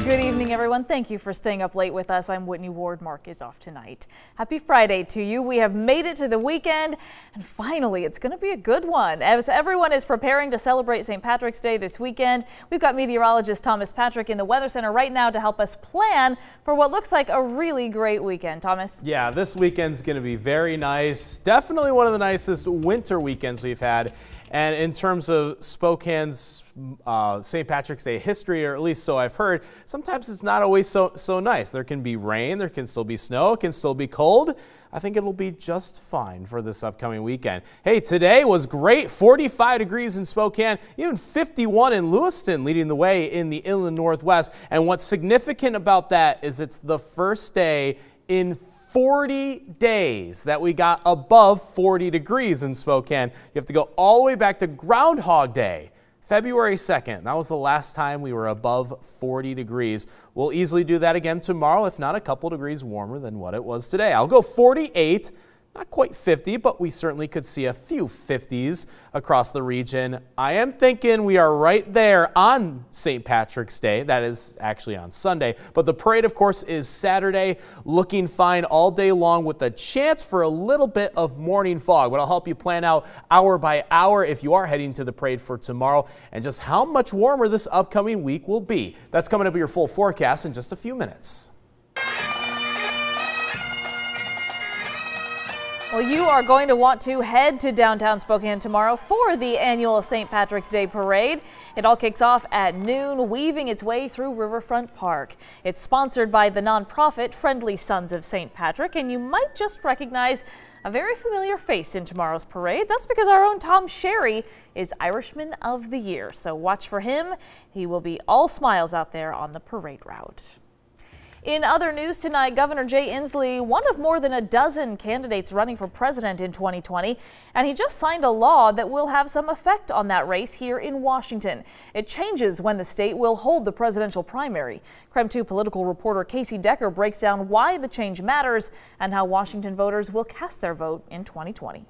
Good evening, everyone. Thank you for staying up late with us. I'm Whitney Ward. Mark is off tonight. Happy Friday to you. We have made it to the weekend, and finally, it's going to be a good one. As everyone is preparing to celebrate St. Patrick's Day this weekend, we've got meteorologist Thomas Patrick in the Weather Center right now to help us plan for what looks like a really great weekend. Thomas? Yeah, this weekend's going to be very nice. Definitely one of the nicest winter weekends we've had. And in terms of Spokane's St. Patrick's Day history, or at least so I've heard, sometimes it's not always so nice. There can be rain, there can still be snow, it can still be cold. I think it'll be just fine for this upcoming weekend. Hey, today was great. 45 degrees in Spokane, even 51 in Lewiston, leading the way in the Inland Northwest. And what's significant about that is it's the first day in 40 days that we got above 40 degrees in Spokane. You have to go all the way back to Groundhog Day, February 2nd. That was the last time we were above 40 degrees. We'll easily do that again tomorrow, if not a couple degrees warmer than what it was today. I'll go 48. Not quite 50, but we certainly could see a few 50s across the region. I am thinking we are right there on St. Patrick's Day. That is actually on Sunday. But the parade, of course, is Saturday. Looking fine all day long with a chance for a little bit of morning fog. But I'll help you plan out hour by hour if you are heading to the parade for tomorrow and just how much warmer this upcoming week will be. That's coming up in your full forecast in just a few minutes. Well, you are going to want to head to downtown Spokane tomorrow for the annual St. Patrick's Day Parade. It all kicks off at noon, weaving its way through Riverfront Park. It's sponsored by the nonprofit Friendly Sons of St. Patrick, and you might just recognize a very familiar face in tomorrow's parade. That's because our own Tom Sherry is Irishman of the Year, so watch for him. He will be all smiles out there on the parade route. In other news tonight, Governor Jay Inslee, one of more than a dozen candidates running for president in 2020, and he just signed a law that will have some effect on that race here in Washington. It changes when the state will hold the presidential primary. KREM 2 political reporter Casey Decker breaks down why the change matters and how Washington voters will cast their vote in 2020.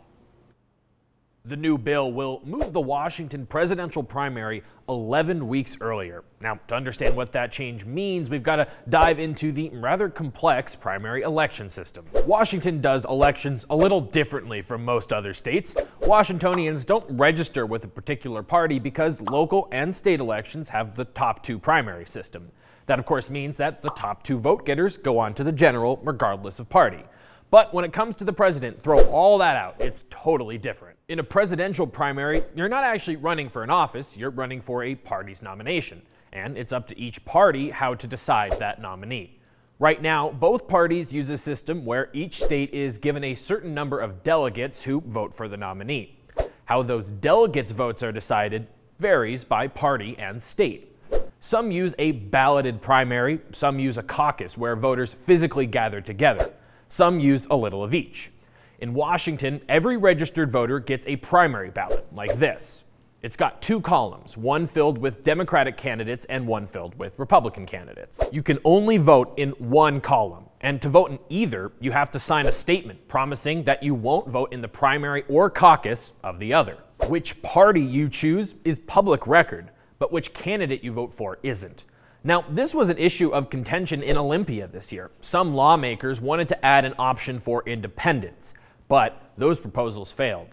The new bill will move the Washington presidential primary 11 weeks earlier. Now, to understand what that change means, we've got to dive into the rather complex primary election system. Washington does elections a little differently from most other states. Washingtonians don't register with a particular party because local and state elections have the top two primary system. That, of course, means that the top two vote getters go on to the general regardless of party. But when it comes to the president, throw all that out. It's totally different. In a presidential primary, you're not actually running for an office, you're running for a party's nomination. And it's up to each party how to decide that nominee. Right now, both parties use a system where each state is given a certain number of delegates who vote for the nominee. How those delegates' votes are decided varies by party and state. Some use a balloted primary, some use a caucus where voters physically gather together. Some use a little of each. In Washington, every registered voter gets a primary ballot, like this. It's got two columns, one filled with Democratic candidates and one filled with Republican candidates. You can only vote in one column, and to vote in either, you have to sign a statement promising that you won't vote in the primary or caucus of the other. Which party you choose is public record, but which candidate you vote for isn't. Now, this was an issue of contention in Olympia this year. Some lawmakers wanted to add an option for independents, but those proposals failed.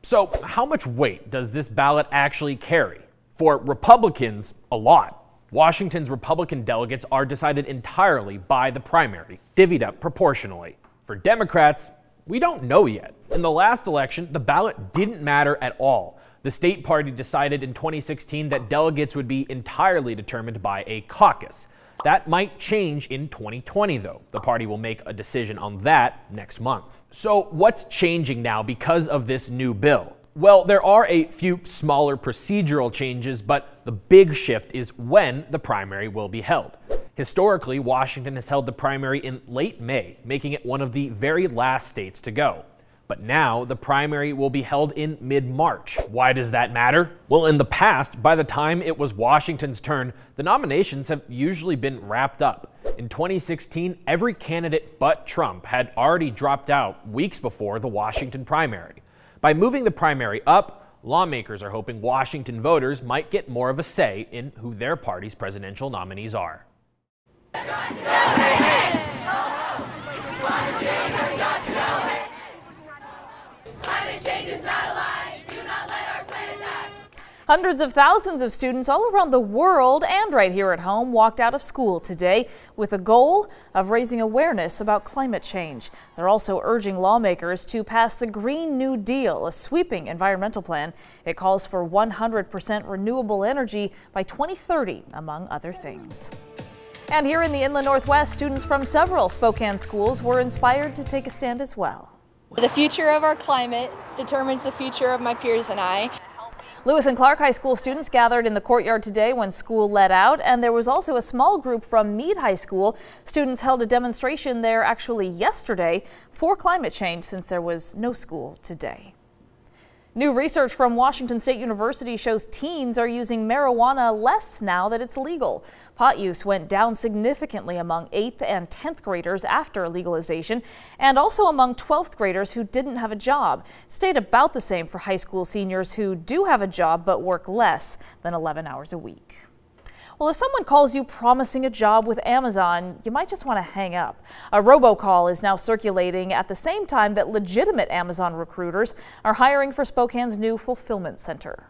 So, how much weight does this ballot actually carry? For Republicans, a lot. Washington's Republican delegates are decided entirely by the primary, divvied up proportionally. For Democrats, we don't know yet. In the last election, the ballot didn't matter at all. The state party decided in 2016 that delegates would be entirely determined by a caucus. That might change in 2020, though. The party will make a decision on that next month. So what's changing now because of this new bill? Well, there are a few smaller procedural changes, but the big shift is when the primary will be held. Historically, Washington has held the primary in late May, making it one of the very last states to go. But now the primary will be held in mid-March. Why does that matter? Well, in the past, by the time it was Washington's turn, the nominations have usually been wrapped up. In 2016, every candidate but Trump had already dropped out weeks before the Washington primary. By moving the primary up, lawmakers are hoping Washington voters might get more of a say in who their party's presidential nominees are. Hundreds of thousands of students all around the world and right here at home walked out of school today with the goal of raising awareness about climate change. They're also urging lawmakers to pass the Green New Deal, a sweeping environmental plan. It calls for 100% renewable energy by 2030, among other things. And here in the Inland Northwest, students from several Spokane schools were inspired to take a stand as well. The future of our climate determines the future of my peers and I. Lewis and Clark High School students gathered in the courtyard today when school let out, and there was also a small group from Meade High School. Students held a demonstration there actually yesterday for climate change since there was no school today. New research from Washington State University shows teens are using marijuana less now that it's legal. Pot use went down significantly among 8th and 10th graders after legalization, and also among 12th graders who didn't have a job. Stayed about the same for high school seniors who do have a job but work less than 11 hours a week. Well, if someone calls you promising a job with Amazon, you might just want to hang up. A robocall is now circulating at the same time that legitimate Amazon recruiters are hiring for Spokane's new fulfillment center.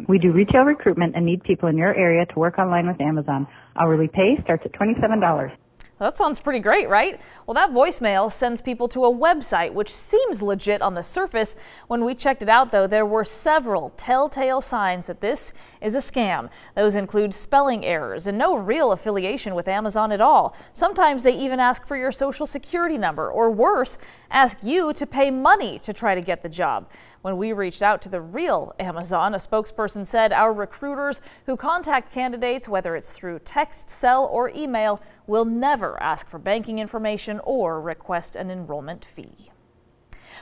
We do retail recruitment and need people in your area to work online with Amazon. Hourly pay starts at $27. That sounds pretty great, right? Well, that voicemail sends people to a website, which seems legit on the surface. When we checked it out, though, there were several telltale signs that this is a scam. Those include spelling errors and no real affiliation with Amazon at all. Sometimes they even ask for your social security number, or worse, ask you to pay money to try to get the job. When we reached out to the real Amazon, a spokesperson said our recruiters who contact candidates, whether it's through text, cell, or email, will never ask for banking information or request an enrollment fee.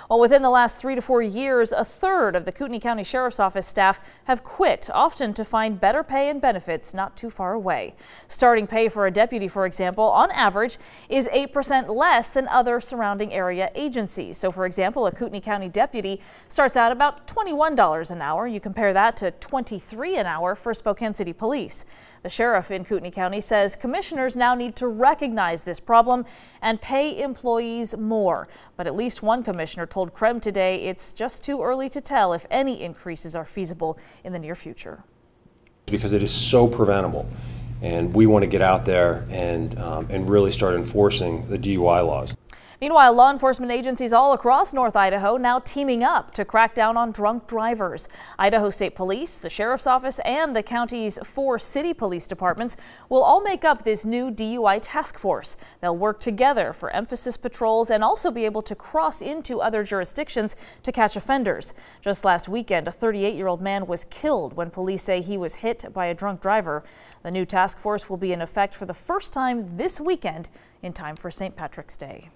Well, within the last 3 to 4 years, a third of the Kootenai County Sheriff's Office staff have quit, often to find better pay and benefits not too far away. Starting pay for a deputy, for example, on average is 8% less than other surrounding area agencies. So, for example, a Kootenai County deputy starts out about $21 an hour. You compare that to $23 an hour for Spokane City Police. The sheriff in Kootenai County says commissioners now need to recognize this problem and pay employees more. But at least one commissioner told KREM today it's just too early to tell if any increases are feasible in the near future. Because it is so preventable, and we want to get out there and really start enforcing the DUI laws. Meanwhile, law enforcement agencies all across North Idaho now teaming up to crack down on drunk drivers. Idaho State Police, the Sheriff's Office, and the county's 4 city police departments will all make up this new DUI task force. They'll work together for emphasis patrols and also be able to cross into other jurisdictions to catch offenders. Just last weekend, a 38-year-old man was killed when police say he was hit by a drunk driver. The new task force will be in effect for the first time this weekend in time for St. Patrick's Day.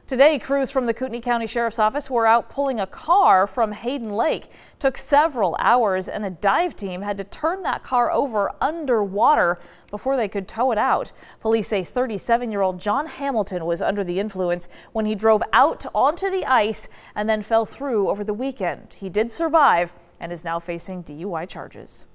Today, crews from the Kootenai County Sheriff's Office were out pulling a car from Hayden Lake. Took several hours, and a dive team had to turn that car over underwater before they could tow it out. Police say 37-year-old John Hamilton was under the influence when he drove out onto the ice and then fell through over the weekend. He did survive and is now facing DUI charges.